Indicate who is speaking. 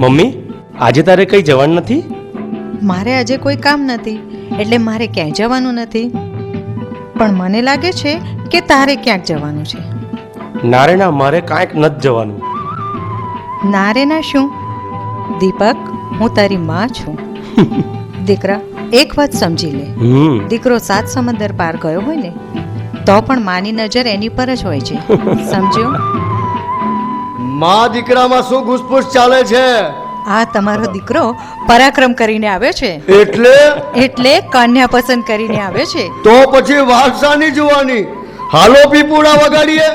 Speaker 1: Mummy, આજે તારે કઈ જવાનું નથી?
Speaker 2: મારે આજે કોઈ કામ નથી, એટલે મારે ક્યાંય જવાનું નથી. પણ મને લાગે છે કે તારે ક્યાંક જવાનું છે.
Speaker 1: ના રે ના, મારે કાંઈક નથી જવાનું.
Speaker 2: ના રે ના શું? દીપક, હું તારી માં છું. દીકરા, એક વાત સમજી લે. દીકરો 7 સમંદર પાર ગયો હોય ને તો પણ માની નજર એની પર જ હોય છે. સમજ્યો?
Speaker 3: માં દીકરામાં શું ઘૂસપૂસ ચાલે છે?
Speaker 2: આ તમારો દીકરો પરાક્રમ કરીને આવ્યો છે, એટલે કન્યા પસંદ કરીને આવ્યો છે.
Speaker 3: તો પછી વારસાની જોવાની. હાલો પીપુડા વગાડીએ.